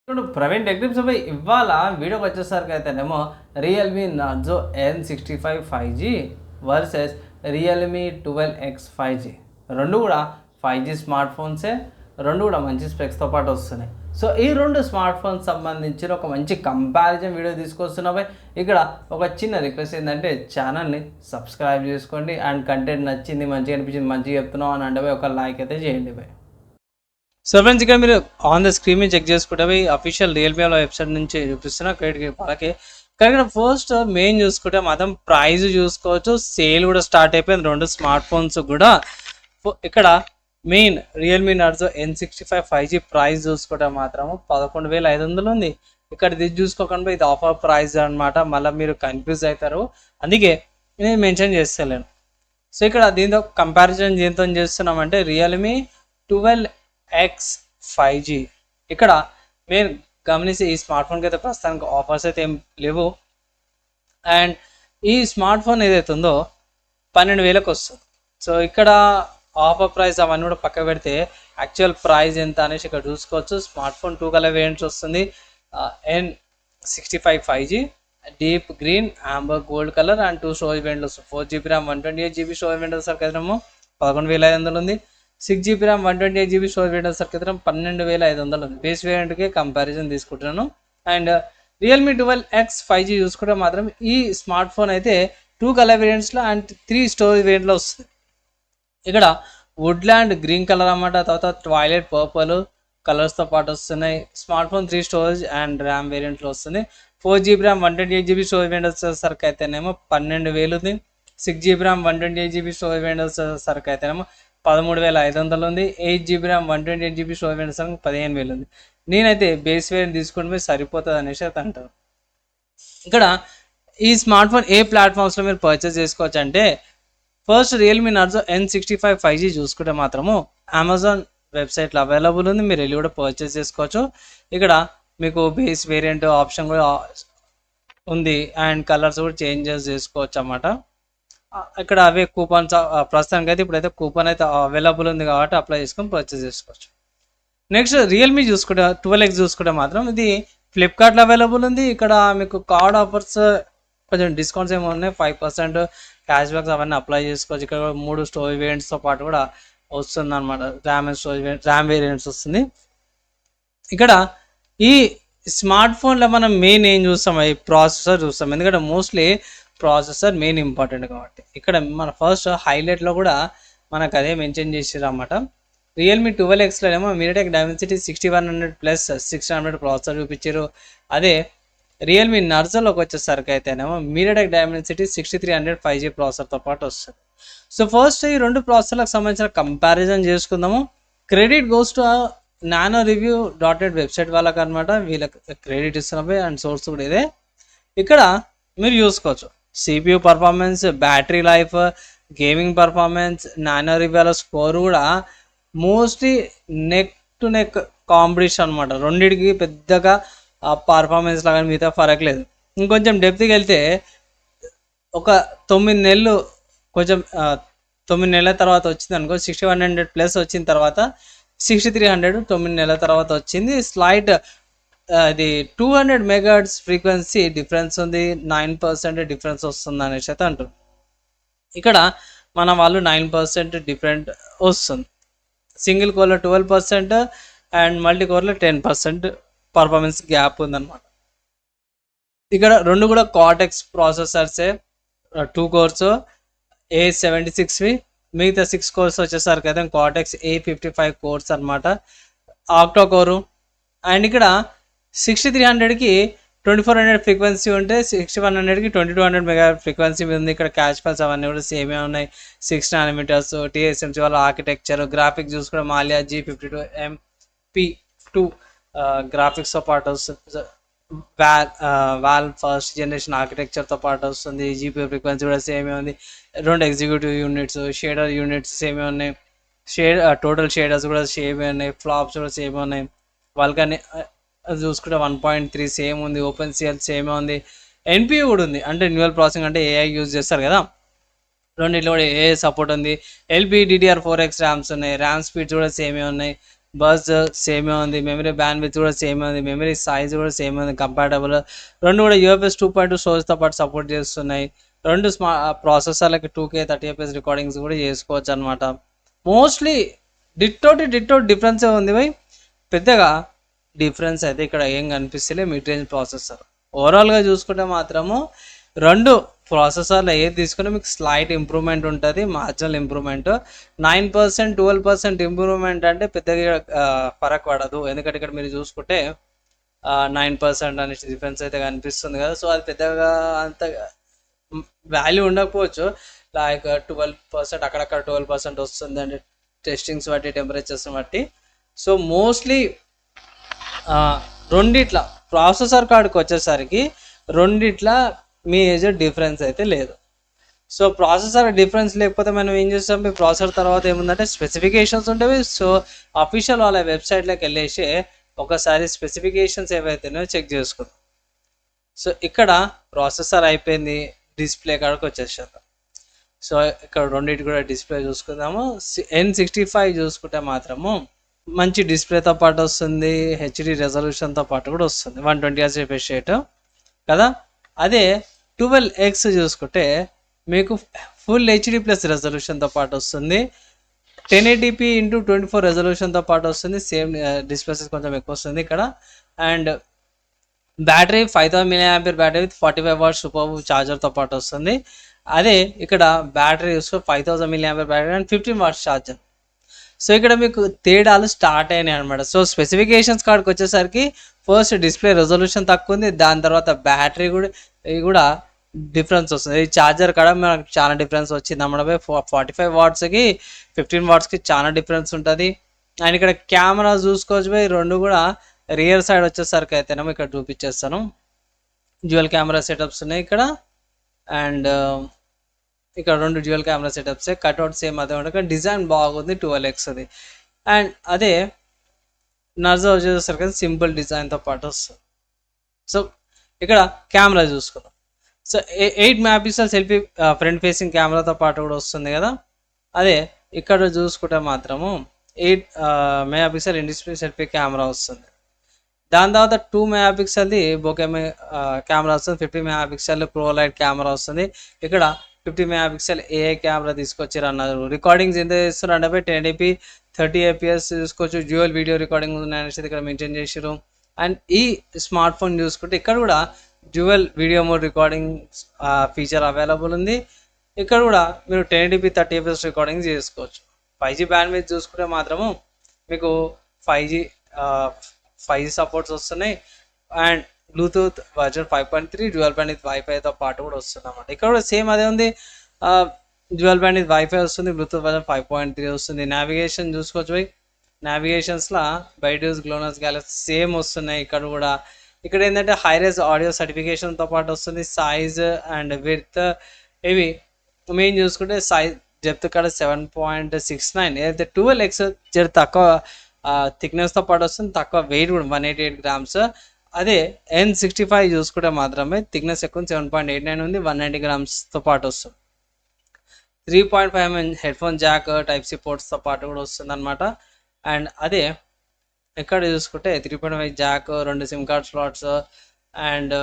ఇప్పుడు Praveen tech tips పై ఇవాళ వీడియోకి వచ్చేసరికి అయితేనేమో Realme Narzo N65 5G versus Realme 12X 5G రెండు కూడా 5G స్మార్ట్ ఫోన్సే, రెండు కూడా మంచి స్పెక్స్తో పాటు వస్తున్నాయి. సో ఈ రెండు స్మార్ట్ ఫోన్స్ సంబంధించిన ఒక మంచి కంపారిజన్ వీడియో తీసుకొస్తున్నాయి. ఇక్కడ ఒక చిన్న రిక్వెస్ట్ ఏంటంటే ఛానల్ని సబ్స్క్రైబ్ చేసుకోండి అండ్ కంటెంట్ నచ్చింది, మంచిగా అనిపించింది, మంచిగా చెప్తున్నాం అని అంటే ఒక లైక్ అయితే చేయండి బై. సో ఫ్రెండ్స్, ఇక్కడ మీరు ఆన్ ద స్క్రీన్ మీద చెక్ చేసుకుంటే అఫీషియల్ రియల్మీ వాళ్ళ వెబ్సైట్ నుంచి చూపిస్తున్నా క్రెడిట్ వాళ్ళకి. కానీ ఫస్ట్ మెయిన్ చూసుకుంటే మాత్రం ప్రైస్ చూసుకోవచ్చు. సేల్ కూడా స్టార్ట్ అయిపోయింది రెండు స్మార్ట్ ఫోన్స్ కూడా. ఇక్కడ main Realme Narzo N65 5G price చూసుకుంటే మాత్రం 11,500 ఉంది. ఇక్కడ ఇది చూసుకోకుండా ఇది ఆఫర్ ప్రైస్ అనమాట. మళ్ళీ మీరు కన్ఫ్యూజ్ అవుతారు, అందుకే నేను మెన్షన్ చేస్తలేను. సో ఇక్కడ దీంతో కంపారిజన్ దీంతో చేస్తున్నామంటే రియల్మీ 12X 5G. ఇక్కడ మీరు గమనిస్తే ఈ స్మార్ట్ ఫోన్కి అయితే ప్రస్తుతానికి ఆఫర్స్ అయితే ఏం లేవు. అండ్ ఈ స్మార్ట్ ఫోన్ ఏదైతే ఉందో 12,000కి వస్తుంది. సో ఇక్కడ ఆఫర్ ప్రైస్ అవన్నీ కూడా పక్క పెడితే యాక్చువల్ ప్రైస్ ఎంత అనేసి ఇక్కడ చూసుకోవచ్చు. స్మార్ట్ ఫోన్ 2 కలర్ వేరియంట్స్ వస్తుంది. N65 5G deep green, amber gold colour and 2 storage వేరియంట్లు వస్తుంది. 4GB RAM 128GB storage variant వచ్చేసరికి అయితే 11,500 ఉంది. 6GB RAM 128GB storage variant వచ్చేసరికి అయితే 12,500 ఉంది. బేస్ వేరియంట్కి కంపారిజన్ తీసుకుంటున్నాను. అండ్ రియల్మీ 12X 5G చూసుకుంటే మాత్రం ఈ స్మార్ట్ ఫోన్ అయితే 2 కలర్ వేరియంట్స్లో అండ్ 3 స్టోరేజ్ వేరియంట్లో వస్తుంది. ఇక్కడ వుడ్లాండ్ గ్రీన్ కలర్ అన్నమాట, తర్వాత ట్వైలైట్ పర్పుల్ కలర్స్తో పాటు వస్తున్నాయి. Smart phone 3 storage and RAM వేరియంట్లో వస్తుంది. 4GB RAM 128GB storage variant వచ్చేసరికి అయితేనేమో 12,000 ఉంది. 6GB RAM 128GB storage variant వచ్చేసరికి అయితేనేమో 13,500 ఉంది. 8GB RAM 128GB storage variant వచ్చేసరికి 15,000 ఉంది. నేనైతే బేస్ వేరియంట్ తీసుకుంటే సరిపోతుంది అనేసి అయితే అంటారు. ఇక్కడ ఈ స్మార్ట్ ఫోన్ ఏ ప్లాట్ఫామ్స్లో మీరు పర్చేస్ చేసుకోవచ్చు అంటే first Realme Narzo N65 5G చూసుకుంటే మాత్రము అమెజాన్ వెబ్సైట్లో అవైలబుల్ ఉంది. మీరు వెళ్ళి కూడా పర్చేస్ చేసుకోవచ్చు. ఇక్కడ మీకు బేస్ వేరియంట్ ఆప్షన్ కూడా ఉంది అండ్ కలర్స్ కూడా చేంజెస్ చేసుకోవచ్చు అన్నమాట. ఇక్కడ అవే కూపన్స్ ప్రస్తుతానికి అయితే ఇప్పుడైతే కూపన్ అయితే అవైలబుల్ ఉంది కాబట్టి అప్లై చేసుకొని పర్చేస్ చేసుకోవచ్చు. నెక్స్ట్ రియల్మీ చూసుకుంటే 12X చూసుకుంటే మాత్రం ఇది ఫ్లిప్కార్ట్లో అవైలబుల్ ఉంది. ఇక్కడ మీకు కార్డ్ ఆఫర్స్ కొంచెం డిస్కౌంట్స్ ఏమో ఉన్నాయి, 5% క్యాష్ బ్యాక్స్ అవన్నీ అప్లై చేసుకోవచ్చు. ఇక్కడ 3 స్టోరేజ్ వేరియంట్స్తో పాటు కూడా వస్తుంది అనమాట. ర్యామ్ వేరియంట్స్ వస్తుంది. ఇక్కడ ఈ స్మార్ట్ ఫోన్లో మనం మెయిన్ ఏం చూస్తాం, ఈ ప్రాసెసర్ చూస్తాం. ఎందుకంటే మోస్ట్లీ ప్రాసెసర్ మెయిన్ ఇంపార్టెంట్ కాబట్టి ఇక్కడ మన ఫస్ట్ హైలైట్లో కూడా మనకు అదే మెన్షన్ చేసారు అన్నమాట. రియల్మీ 12Xలో ఏమో మీడియాటెక్ డైమెన్సిటీ 6100+ 600 ప్రాసెసర్ చూపించారు. అదే రియల్మీ నార్జోలోకి వచ్చేసరికి అయితేనేమో మీడియాటెక్ డైమెన్సిటీ 6300 5G ప్రాసెసర్తో పాటు వస్తుంది. సో ఫస్ట్ ఈ రెండు ప్రాసెసర్లకు సంబంధించిన కంపారిజన్ చేసుకుందాము. Credit goes to NanoReview.net website వాళ్ళకి అనమాట. వీళ్ళకి క్రెడిట్ ఇస్తున్నవి అండ్ సోర్స్ కూడా ఇదే. ఇక్కడ మీరు చూసుకోవచ్చు CPU performance, battery life, gaming performance, NanoReview score కూడా mostly neck to neck competition అనమాట. రెండింటికి పెద్దగా పర్ఫార్మెన్స్ లాగా మిగతా ఫరక్ లేదు. ఇంకొంచెం డెప్త్కి వెళ్తే ఒక 9 నెలలు కొంచెం 9 నెలల తర్వాత వచ్చింది అనుకో 6100+ వచ్చిన తర్వాత 6300 9 నెలల తర్వాత వచ్చింది. స్లైట్ ఇది 200 MHz ఫ్రీక్వెన్సీ డిఫరెన్స్ ఉంది, 9% డిఫరెన్స్ వస్తుంది అనేసి అయితే అంటారు. ఇక్కడ మన వాళ్ళు 9% డిఫరెంట్ వస్తుంది. సింగిల్ కోర్లో 12% అండ్ మల్టీ కోర్లో 10% పర్ఫార్మెన్స్ గ్యాప్ ఉందన్నమాట. ఇక్కడ రెండు కూడా కార్టెక్స్ ప్రాసెసర్సే, 2 కోర్స్ A76వి, మిగతా 6 కోర్స్ వచ్చేసరికి అయితే కార్టెక్స్ A55 కోర్స్ అనమాట, ఆక్టో కోరు. అండ్ ఇక్కడ 6300కి 2400 ఫ్రీక్వెన్సీ ఉంటే 6100కి 2200 మెగాహెర్ట్జ్ ఫ్రీక్వెన్సీ ఉంది. ఇక్కడ క్యాష్ ఫైల్స్ అవన్నీ కూడా సేమే ఉన్నాయి. 6 nanometers TSMC వాళ్ళ ఆర్కిటెక్చర్, గ్రాఫిక్స్ చూసుకుంటే మాలియా G52MP2 గ్రాఫిక్స్తో పాటు వస్తుంది. వాల్ ఫస్ట్ జనరేషన్ ఆర్కిటెక్చర్తో పాటు వస్తుంది. GPU ఫ్రీక్వెన్సీ కూడా సేమే ఉంది. 2 ఎగ్జిక్యూటివ్ యూనిట్స్, షేడర్ యూనిట్స్ సేమే ఉన్నాయి. టోటల్ షేడర్స్ కూడా సేమే ఉన్నాయి. ఫ్లాప్స్ కూడా సేమే ఉన్నాయి. వాళ్ళకని చూసుకుంటే 1.3 సేమ్ ఉంది. OpenCL సేమే ఉంది. NPU కూడా ఉంది, అంటే న్యూరల్ ప్రాసెసింగ్ అంటే AI యూజ్ చేస్తారు కదా. రెండిట్లో కూడా AI సపోర్ట్ ఉంది. LPDDR4X ర్యామ్స్ ఉన్నాయి. ర్యామ్ స్పీడ్స్ కూడా సేమే ఉన్నాయి. బస్ సేమే ఉంది, మెమరీ బ్యాండ్ విత్ కూడా సేమే ఉంది, మెమరీ సైజ్ కూడా సేమ్ ఉంది, కంపాటబుల్. రెండు కూడా యూఎఫ్ఎస్ 2.2 స్టోరేజ్తో పాటు సపోర్ట్ చేస్తున్నాయి. రెండు ప్రాసెసర్లకి 2K 30fps రికార్డింగ్స్ కూడా చేసుకోవచ్చు అనమాట. మోస్ట్లీ డిట్టో డిఫరెన్స్ ఉంది భయ్, పెద్దగా డిఫరెన్స్ అయితే ఇక్కడ ఏం కనిపిస్తలే. మిడ్ రేంజ్ ప్రాసెసర్ ఓవరాల్గా చూసుకుంటే మాత్రము రెండు ప్రాసెసర్లో ఏది తీసుకున్నా మీకు స్లైట్ ఇంప్రూవ్మెంట్ ఉంటుంది, మార్జినల్ ఇంప్రూవ్మెంట్. 9% 12% ఇంప్రూవ్మెంట్ అంటే పెద్దగా ఫరక్ పడదు. ఎందుకంటే ఇక్కడ మీరు చూసుకుంటే 9% అనే డిఫరెన్స్ అయితే కనిపిస్తుంది కదా. సో అది పెద్దగా అంత వాల్యూ ఉండకపోవచ్చు. లైక్ 12% అక్కడక్కడ 12% వస్తుంది అంటే టెస్టింగ్స్ బట్టి, టెంపరేచర్స్ బట్టి. సో మోస్ట్లీ రెండిట్ల ప్రాసెసర్ కార్డుకి వచ్చేసరికి రెండిట్ల మేజర్ డిఫరెన్స్ అయితే లేదు. సో ప్రాసెసర్ డిఫరెన్స్ లేకపోతే మనం ఏం చేస్తాం, మీ ప్రాసెసర్ తర్వాత ఏముందంటే స్పెసిఫికేషన్స్ ఉంటాయి. సో అఫీషియల్ వాళ్ళ వెబ్సైట్లోకి వెళ్ళేసి ఒకసారి స్పెసిఫికేషన్స్ ఏవైతేనో చెక్ చేసుకుందాం. సో ఇక్కడ ప్రాసెసర్ అయిపోయింది, డిస్ప్లే కాడికి వచ్చేసారు. సో ఇక్కడ రెండింటి కూడా డిస్ప్లే చూసుకుందాము. N65 చూసుకుంటే మాత్రము మంచి డిస్ప్లేతో పాటు వస్తుంది, హెచ్డి రెజల్యూషన్తో పాటు కూడా వస్తుంది, 120Hz రిఫ్రెష్ రేట్ కదా. అదే 12X చూసుకుంటే మీకు ఫుల్ హెచ్డి ప్లస్ రెజల్యూషన్తో పాటు వస్తుంది, 1080p x 24 రెజల్యూషన్తో పాటు వస్తుంది. సేమ్ డిస్ప్లేస్ కొంచెం ఎక్కువ వస్తుంది ఇక్కడ. And battery 5000 mAh battery with 45 watts super ఛార్జర్తో పాటు వస్తుంది. అదే ఇక్కడ బ్యాటరీ చూసుకో 5000 mAh battery and 15 watts charger. So ఇక్కడ మీకు తేడాలు స్టార్ట్ అయినాయి అనమాట. సో స్పెసిఫికేషన్స్ కార్డ్కి వచ్చేసరికి ఫస్ట్ డిస్ప్లే రెజల్యూషన్ తక్కువ ఉంది, దాని తర్వాత బ్యాటరీ కూడా డిఫరెన్స్ వస్తుంది. ఈ ఛార్జర్ కాడ మనకు చాలా డిఫరెన్స్ వచ్చింది అన్నమాట. 45 wattsకి 15 wattsకి చాలా డిఫరెన్స్ ఉంటుంది. అండ్ ఇక్కడ కెమెరా చూసుకోవచ్చు పోయి, రెండు కూడా రియర్ సైడ్ వచ్చేసరికి అయితేనేమో ఇక్కడ చూపించేస్తాను. డ్యూయల్ కెమెరా సెటప్స్ ఉన్నాయి ఇక్కడ. అండ్ ఇక్కడ రెండు dual camera setups, cutout same అదే ఉంటుంది. డిజైన్ బాగుంది 12X అది. అండ్ అదే నర్జో వచ్చేసరికి సింపుల్ డిజైన్తో పాటు వస్తుంది. సో ఇక్కడ కెమెరా చూసుకుందాం. So 8 MP selfie front facing కెమెరాతో పాటు కూడా వస్తుంది కదా. అదే ఇక్కడ చూసుకుంటే మాత్రము 8 MP in display selfie camera వస్తుంది. దాని తర్వాత 2 MP బోకే కెమెరా వస్తుంది, 50 MP ప్రో లైట్ కెమెరా వస్తుంది. ఇక్కడ 50 MP ఏఐ కెమెరా తీసుకొచ్చారు అన్నారు. రికార్డింగ్స్ ఎంత చేస్తున్నారు అంటే 1080p 30fps చూసుకోవచ్చు. డ్యూయల్ వీడియో రికార్డింగ్ అనేసి ఇక్కడ మెయింటైన్ చేసారు. అండ్ ఈ స్మార్ట్ ఫోన్ చూసుకుంటే ఇక్కడ కూడా dual video mode recording feature available ఉంది. ఇక్కడ కూడా మీరు 1080p 30fps రికార్డింగ్ చేసుకోవచ్చు. 5G బ్యాండ్ మీద చూసుకుంటే మాత్రము మీకు 5G సపోర్ట్స్ వస్తున్నాయి. And bluetooth version 5.3 dual band with వైఫైతో పాటు కూడా వస్తుంది అన్నమాట. ఇక్కడ కూడా సేమ్ అదే ఉంది, డ్యూయల్ బ్యాండ్ విత్ వైఫై వస్తుంది, బ్లూటూత్ వర్జన్ 5.3 వస్తుంది. నావిగేషన్ చూసుకోవచ్చు పోయి, నావిగేషన్స్లో బైడ్యూస్, గ్లోనస్, గ్యాలక్సీ సేమ్ వస్తున్నాయి ఇక్కడ కూడా. ఇక్కడ ఏంటంటే హైరేజ్ ఆడియో సర్టిఫికేషన్తో పాటు వస్తుంది. సైజ్ అండ్ విడ్త్ ఇవి మెయిన్ చూసుకుంటే సైజ్ డెప్త్ కాడ 7.69, ఏదైతే 12X జర తక్కువ థిక్నెస్తో పాటు వస్తుంది, తక్కువ వెయిట్ కూడా 188 grams. అదే N65 చూసుకుంటే మాత్రమే థిక్నెస్ ఎక్కువ 7.89 ఉంది, 190 gramsతో పాటు వస్తుంది. 3.5mm head phone jack, type C పోర్ట్స్తో పాటు కూడా వస్తుంది అనమాట. అండ్ అదే ఇక్కడ చూసుకుంటే 3.5 jack, 2 SIM card slots and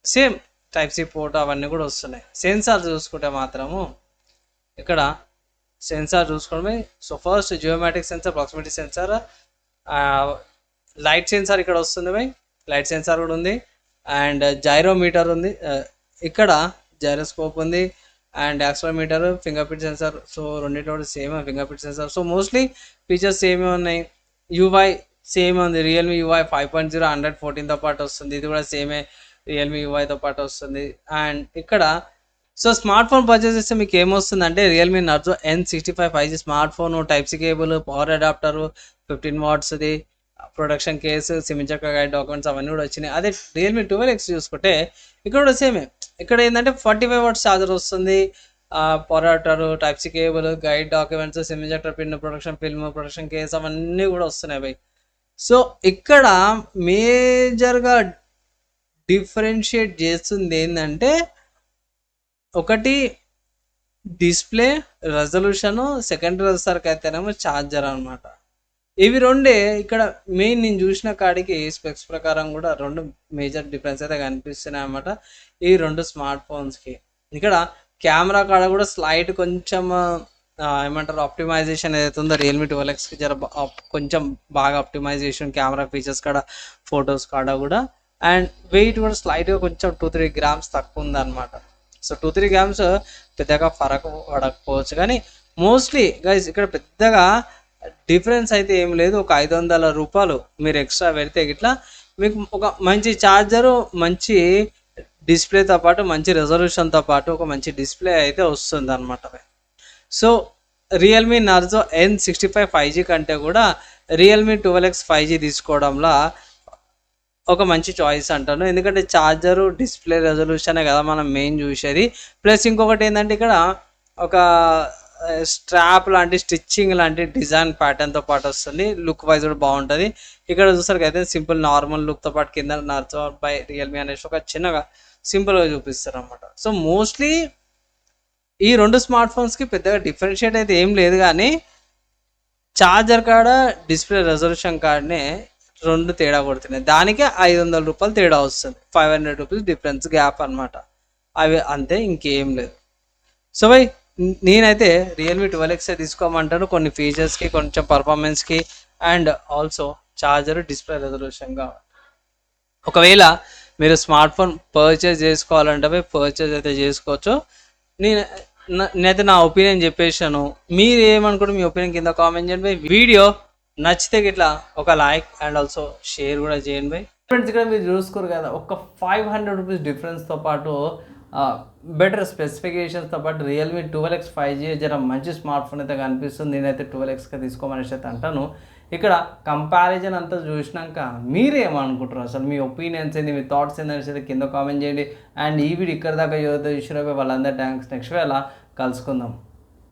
same type C port అవన్నీ కూడా వస్తున్నాయి. సెన్సార్ చూసుకుంటే మాత్రము ఇక్కడ సెన్సార్ చూసుకోవడమే. So first geometric sensor, proximity sensor, light sensor ఇక్కడ వస్తుంది బై, లైట్ సెన్సార్ కూడా ఉంది. అండ్ జైరోమీటర్ ఉంది, ఇక్కడ జైరోస్కోప్ ఉంది. And accelerometer, finger print censor. So రెండింటి కూడా same finger print censor. So mostly features సేమే ఉన్నాయి. యూఐ సేమ్ ఉంది, రియల్మీ యూఐ 5.0 114తో పాటు వస్తుంది. ఇది కూడా సేమే రియల్మీ యూఐతో పాటు వస్తుంది. అండ్ ఇక్కడ సో స్మార్ట్ ఫోన్ పర్చేస్ చేస్తే మీకు ఏమొస్తుంది అంటే Realme Narzo N65 5G smart phone, type C cable, power adapter, 15 wattsది, protection case, SIM ejector guide documents అవన్నీ కూడా వచ్చినాయి. అదే రియల్మీ 12X చూసుకుంటే ఇక్కడ కూడా సేమే. ఇక్కడ ఏంటంటే 45 watts ఛార్జర్ వస్తుంది, power adapter, type C cable, guide documents, SIM injector pin, production film, production case అవన్నీ కూడా వస్తున్నాయి బై. సో ఇక్కడ మేజర్గా డిఫరెన్షియేట్ చేస్తుంది ఏంటంటే ఒకటి డిస్ప్లే రెజల్యూషను, సెకండరీ వచ్చేసరికి అయితేనేమో ఛార్జర్ అనమాట. ఇవి రెండే ఇక్కడ మెయిన్ నేను చూసిన కాడికి స్పెక్స్ ప్రకారం కూడా రెండు మేజర్ డిఫరెన్స్ అయితే కనిపిస్తున్నాయి అన్నమాట ఈ రెండు స్మార్ట్ ఫోన్స్కి. ఇక్కడ కెమెరా కాడ కూడా స్లైట్ కొంచెం ఏమంటారు ఆప్టిమైజేషన్ ఏదైతే ఉందో రియల్మీ 12Xకి కొంచెం బాగా ఆప్టిమైజేషన్ కెమెరా ఫీచర్స్ కాడ ఫొటోస్ కాడ కూడా. అండ్ వెయిట్ కూడా స్లైట్గా కొంచెం 2-3 గ్రామ్స్ తక్కువ ఉందన్నమాట. సో 2-3 గ్రామ్స్ పెద్దగా ఫరక్ పడకపోవచ్చు, కానీ మోస్ట్లీ గైస్ ఇక్కడ పెద్దగా డిఫరెన్స్ అయితే ఏం లేదు. ఒక 500 రూపాయలు మీరు ఎక్స్ట్రా పెడితే ఇట్లా మీకు ఒక మంచి ఛార్జరు, మంచి డిస్ప్లేతో పాటు మంచి రెజల్యూషన్తో పాటు ఒక మంచి డిస్ప్లే అయితే వస్తుంది అనమాట. So Realme Narzo N65 5G కంటే కూడా రియల్మీ 12X 5G తీసుకోవడంలో ఒక మంచి చాయిస్ అంటాను. ఎందుకంటే ఛార్జరు, డిస్ప్లే రెజల్యూషనే కదా మనం మెయిన్ చూసేది. ప్లస్ ఇంకొకటి ఏంటంటే ఇక్కడ ఒక స్ట్రాప్ లాంటి స్టిచ్చింగ్ లాంటి డిజైన్ ప్యాటర్న్తో పాటు వస్తుంది. లుక్ వైజ్ కూడా బాగుంటుంది. ఇక్కడ చూసారు అయితే సింపుల్ నార్మల్ లుక్తో పాటు కింద నార్జో బై రియల్మీ అనేసి ఒక చిన్నగా సింపుల్గా చూపిస్తారు అనమాట. సో మోస్ట్లీ ఈ రెండు స్మార్ట్ ఫోన్స్కి పెద్దగా డిఫరెన్షియేట్ అయితే ఏం లేదు, కానీ ఛార్జర్ కాడ, డిస్ప్లే రెజల్యూషన్ కాడనే రెండు తేడా కొడుతున్నాయి. దానికే 500 రూపాయలు తేడా వస్తుంది. 500 రూపీస్ డిఫరెన్స్ గ్యాప్ అనమాట. అవి అంతే, ఇంకేం లేదు. సో బై నేనైతే రియల్మీ 12X తీసుకోమంటాను కొన్ని ఫీచర్స్కి, కొంచెం పర్ఫార్మెన్స్కి అండ్ ఆల్సో ఛార్జర్, డిస్ప్లే రెజల్యూషన్గా. ఒకవేళ మీరు స్మార్ట్ ఫోన్ పర్చేజ్ చేసుకోవాలంటే పర్చేజ్ అయితే చేసుకోవచ్చు. నేనైతే నా ఒపీనియన్ చెప్పేసాను. మీరు ఏమనుకుంటే మీ ఒపీనియన్ కింద కామెంట్ చేయండి. వీడియో నచ్చితే ఇట్లా ఒక లైక్ అండ్ ఆల్సో షేర్ కూడా చేయండి. ఫ్రెండ్స్ ఇక్కడ మీరు చూసుకోరు కదా, ఒక 500 రూపీస్ డిఫరెన్స్తో పాటు బెటర్ స్పెసిఫికేషన్స్తో పాటు రియల్మీ 12X 5G జర మంచి స్మార్ట్ ఫోన్ అయితే కనిపిస్తుంది. నేనైతే 12Xగా తీసుకోమనేసి అయితే అంటాను. ఇక్కడ కంపారిజన్ అంతా చూసినాక మీరేమనుకుంటారు, అసలు మీ ఒపీనియన్స్ ఏంటి, మీ థాట్స్ ఏంటనేసి అయితే కింద కామెంట్ చేయండి. అండ్ ఈ వీడియో ఇక్కడ దాకా యువత చూసినప్పుడు వాళ్ళందరూ థ్యాంక్స్. నెక్స్ట్ వేళ కలుసుకుందాం.